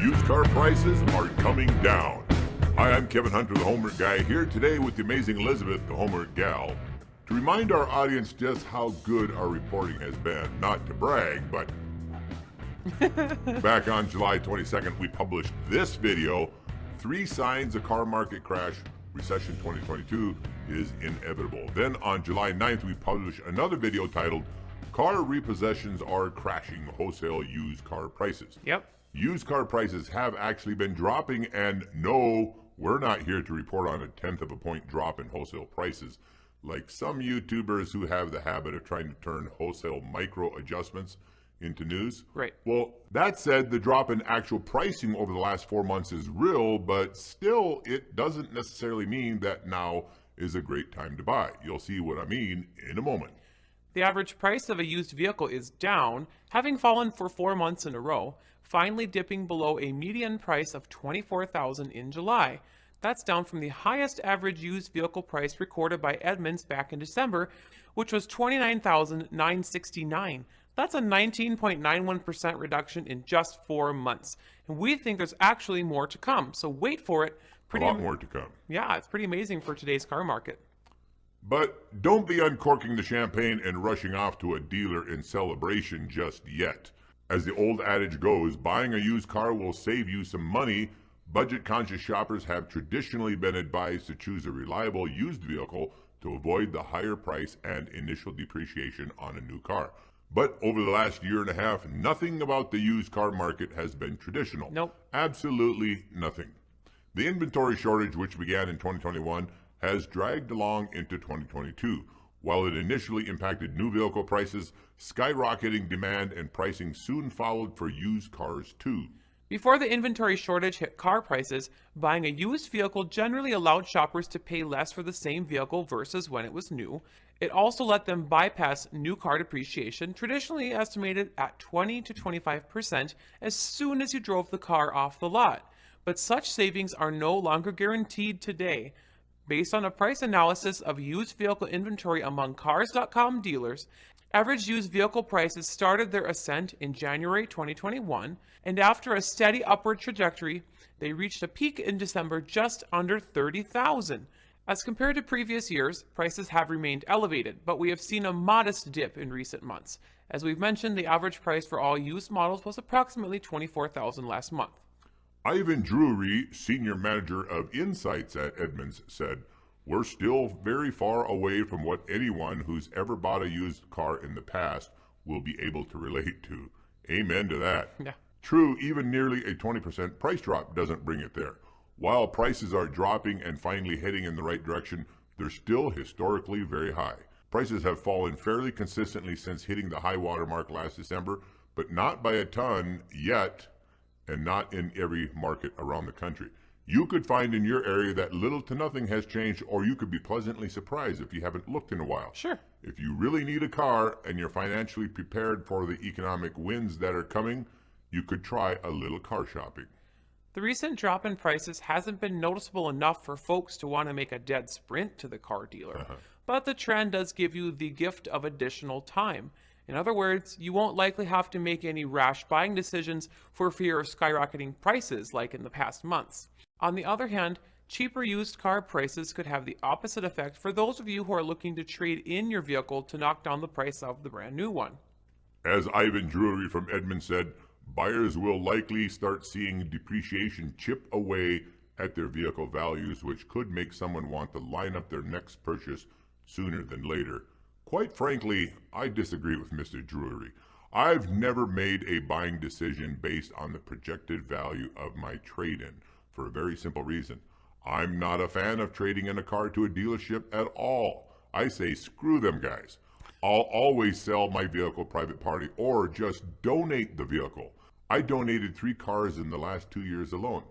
Used car prices are coming down. Hi, I'm Kevin Hunter, the Homework Guy, here today with the amazing Elizabeth, the Homework Gal, to remind our audience just how good our reporting has been. Not to brag, but back on July 22nd, we published this video, 3 Signs a Car Market Crash, Recession 2022 is Inevitable. Then on July 9th, we published another video titled, Car Repossessions Are Crashing Wholesale Used Car Prices. Yep. Used car prices have actually been dropping, and no, we're not here to report on a 1/10 of a point drop in wholesale prices, like some YouTubers who have the habit of trying to turn wholesale micro adjustments into news. Right. Well, that said, the drop in actual pricing over the last 4 months is real, but still, it doesn't necessarily mean that now is a great time to buy. You'll see what I mean in a moment. The average price of a used vehicle is down, having fallen for 4 months in a row, finally dipping below a median price of $24,000 in July. That's down from the highest average used vehicle price recorded by Edmunds back in December, which was $29,969. That's a 19.91% reduction in just 4 months. And we think there's actually more to come, so wait for it. A lot more to come. Yeah, it's pretty amazing for today's car market. But don't be uncorking the champagne and rushing off to a dealer in celebration just yet. As the old adage goes, buying a used car will save you some money. Budget-conscious shoppers have traditionally been advised to choose a reliable used vehicle to avoid the higher price and initial depreciation on a new car. But over the last year and a half, nothing about the used car market has been traditional. Nope. Absolutely nothing. The inventory shortage, which began in 2021, has dragged along into 2022. While it initially impacted new vehicle prices, skyrocketing demand and pricing soon followed for used cars too. Before the inventory shortage hit car prices, buying a used vehicle generally allowed shoppers to pay less for the same vehicle versus when it was new. It also let them bypass new car depreciation, traditionally estimated at 20 to 25%, as soon as you drove the car off the lot. But such savings are no longer guaranteed today. Based on a price analysis of used vehicle inventory among Cars.com dealers, average used vehicle prices started their ascent in January 2021, and after a steady upward trajectory, they reached a peak in December just under $30,000. As compared to previous years, prices have remained elevated, but we have seen a modest dip in recent months. As we've mentioned, the average price for all used models was approximately $24,000 last month. Ivan Drury, senior manager of Insights at Edmunds, said, "We're still very far away from what anyone who's ever bought a used car in the past will be able to relate to." Amen to that. Yeah. True, even nearly a 20% price drop doesn't bring it there. While prices are dropping and finally heading in the right direction, they're still historically very high. Prices have fallen fairly consistently since hitting the high water mark last December, but not by a ton yet, and not in every market around the country. You could find in your area that little to nothing has changed, or you could be pleasantly surprised if you haven't looked in a while. Sure. If you really need a car and you're financially prepared for the economic winds that are coming, you could try a little car shopping. The recent drop in prices hasn't been noticeable enough for folks to want to make a dead sprint to the car dealer, but the trend does give you the gift of additional time. In other words, you won't likely have to make any rash buying decisions for fear of skyrocketing prices like in the past months. On the other hand, cheaper used car prices could have the opposite effect for those of you who are looking to trade in your vehicle to knock down the price of the brand new one. As Ivan Drury from Edmunds said, buyers will likely start seeing depreciation chip away at their vehicle values, which could make someone want to line up their next purchase sooner than later. Quite frankly, I disagree with Mr. Drury. I've never made a buying decision based on the projected value of my trade-in for a very simple reason. I'm not a fan of trading in a car to a dealership at all. I say screw them guys. I'll always sell my vehicle private party or just donate the vehicle. I donated 3 cars in the last 2 years alone.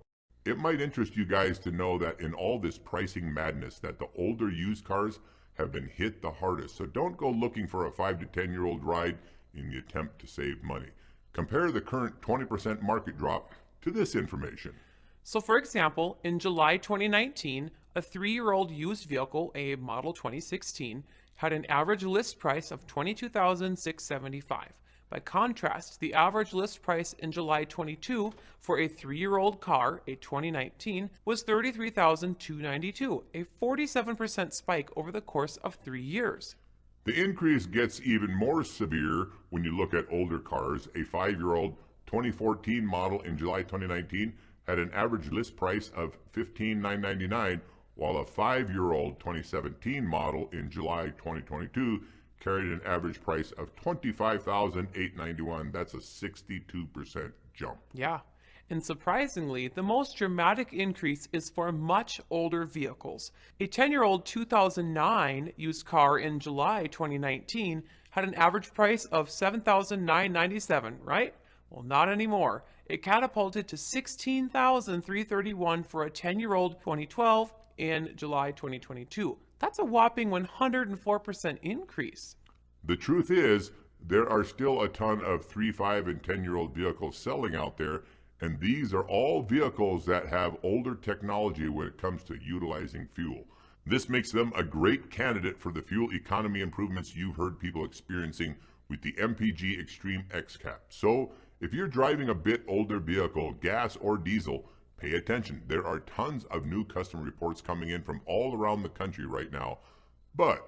It might interest you guys to know that in all this pricing madness that the older used cars have been hit the hardest, so don't go looking for a 5 to 10-year-old ride in the attempt to save money. Compare the current 20% market drop to this information. So for example, in July 2019, a 3-year-old used vehicle, a model 2016, had an average list price of $22,675, By contrast, the average list price in July 22 for a 3-year-old car, a 2019, was $33,292, a 47% spike over the course of 3 years. The increase gets even more severe when you look at older cars. A 5-year-old 2014 model in July 2019 had an average list price of $15,999, while a 5-year-old 2017 model in July 2022 carried an average price of $25,891. That's a 62% jump. Yeah. And surprisingly, the most dramatic increase is for much older vehicles. A 10-year-old 2009 used car in July 2019 had an average price of $7,997, right? Well, not anymore. It catapulted to $16,331 for a 10-year-old 2012 in July 2022. That's a whopping 104% increase. The truth is, there are still a ton of 3, 5, and 10-year-old vehicles selling out there, and these are all vehicles that have older technology when it comes to utilizing fuel. This makes them a great candidate for the fuel economy improvements you've heard people experiencing with the MPG Extreme XCAP. So, if you're driving a bit older vehicle, gas or diesel, pay attention. There are tons of new customer reports coming in from all around the country right now. But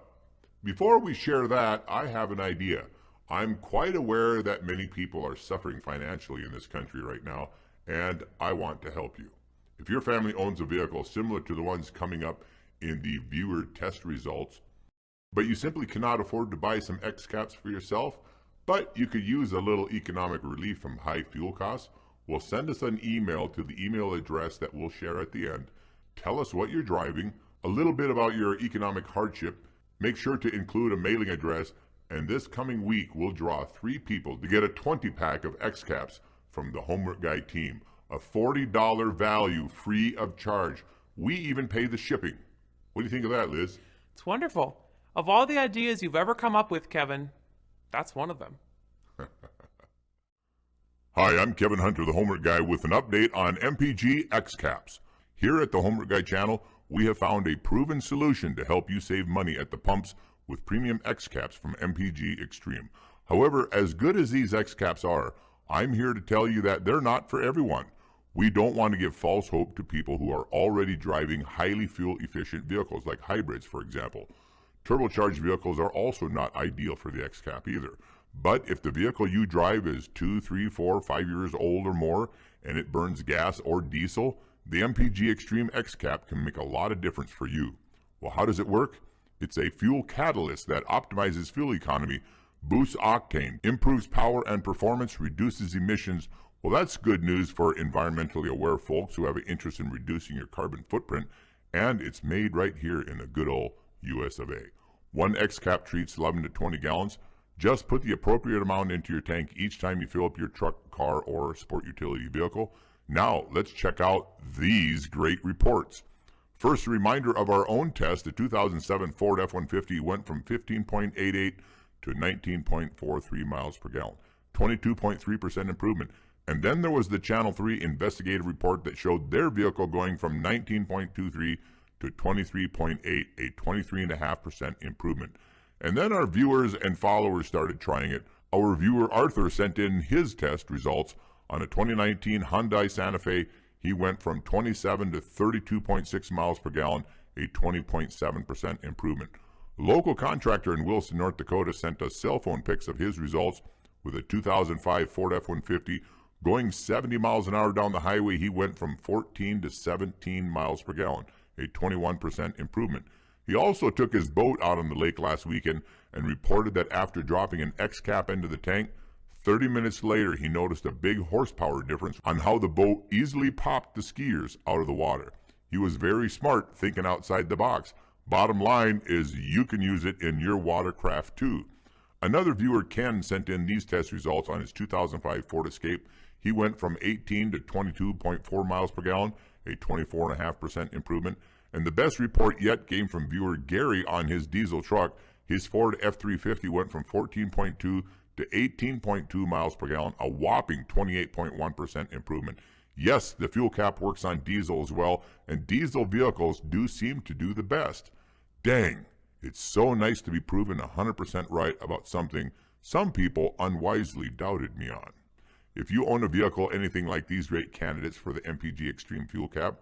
before we share that, I have an idea. I'm quite aware that many people are suffering financially in this country right now, and I want to help you. If your family owns a vehicle similar to the ones coming up in the viewer test results, but you simply cannot afford to buy some XCAPs for yourself, but you could use a little economic relief from high fuel costs, well, send us an email to the email address that we'll share at the end. Tell us what you're driving, a little bit about your economic hardship, make sure to include a mailing address, and this coming week we'll draw 3 people to get a 20-pack of XCAPs from the Homework Guy team. A $40 value free of charge. We even pay the shipping. What do you think of that, Liz? It's wonderful. Of all the ideas you've ever come up with, Kevin, that's one of them. Hi, I'm Kevin Hunter, the Homework Guy, with an update on MPG XCAPs. Here at the Homework Guy channel, we have found a proven solution to help you save money at the pumps with premium XCAPs from MPG Extreme. However, as good as these XCAPs are, I'm here to tell you that they're not for everyone. We don't want to give false hope to people who are already driving highly fuel-efficient vehicles, like hybrids, for example. Turbocharged vehicles are also not ideal for the XCAP either. But if the vehicle you drive is 2, 3, 4, 5 years old or more, and it burns gas or diesel, the MPG Extreme XCAP can make a lot of difference for you. Well, how does it work? It's a fuel catalyst that optimizes fuel economy, boosts octane, improves power and performance, reduces emissions. Well, that's good news for environmentally aware folks who have an interest in reducing your carbon footprint, and it's made right here in the good old US of A. One XCAP treats 11 to 20 gallons. Just put the appropriate amount into your tank each time you fill up your truck, car, or sport utility vehicle. Now, let's check out these great reports. First, a reminder of our own test. The 2007 Ford F-150 went from 15.88 to 19.43 miles per gallon, 22.3% improvement. And then there was the Channel 3 investigative report that showed their vehicle going from 19.23 to 23.8, a 23.5% improvement. And then our viewers and followers started trying it. Our viewer Arthur sent in his test results on a 2019 Hyundai Santa Fe. He went from 27 to 32.6 miles per gallon, a 20.7% improvement. A local contractor in Wilson, North Dakota sent us cell phone pics of his results with a 2005 Ford F-150 going 70 miles an hour down the highway. He went from 14 to 17 miles per gallon, a 21% improvement. He also took his boat out on the lake last weekend and reported that after dropping an XCAP into the tank, 30 minutes later he noticed a big horsepower difference on how the boat easily popped the skiers out of the water. He was very smart, thinking outside the box. Bottom line is you can use it in your watercraft too. Another viewer, Ken, sent in these test results on his 2005 Ford Escape. He went from 18 to 22.4 miles per gallon, a 24.5% improvement. And the best report yet came from viewer Gary on his diesel truck. His Ford F-350 went from 14.2 to 18.2 miles per gallon, a whopping 28.1% improvement. Yes, the fuel cap works on diesel as well, and diesel vehicles do seem to do the best. Dang, it's so nice to be proven 100% right about something some people unwisely doubted me on. If you own a vehicle anything like these great candidates for the MPG Extreme Fuel Cap,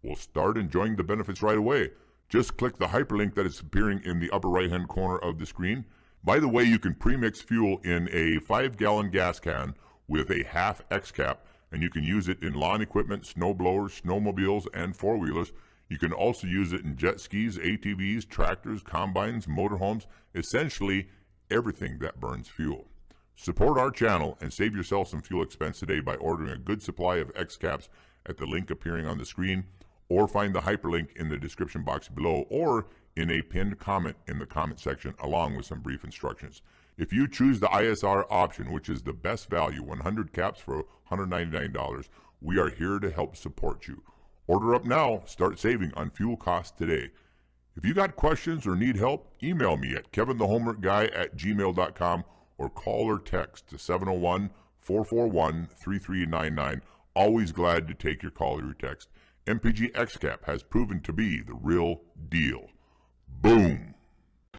well, start enjoying the benefits right away. Just click the hyperlink that is appearing in the upper right-hand corner of the screen. By the way, you can premix fuel in a 5-gallon gas can with a half X-cap, and you can use it in lawn equipment, snow blowers, snowmobiles, and four-wheelers. You can also use it in jet skis, ATVs, tractors, combines, motorhomes, essentially everything that burns fuel. Support our channel and save yourself some fuel expense today by ordering a good supply of X-caps at the link appearing on the screen, or find the hyperlink in the description box below, or in a pinned comment in the comment section along with some brief instructions. If you choose the ISR option, which is the best value, 100 caps for $199, we are here to help support you. Order up now, start saving on fuel costs today. If you got questions or need help, email me at kevinthehomeworkguy@gmail.com or call or text to 701-441-3399. Always glad to take your call or your text. MPG X-Cap has proven to be the real deal. Boom!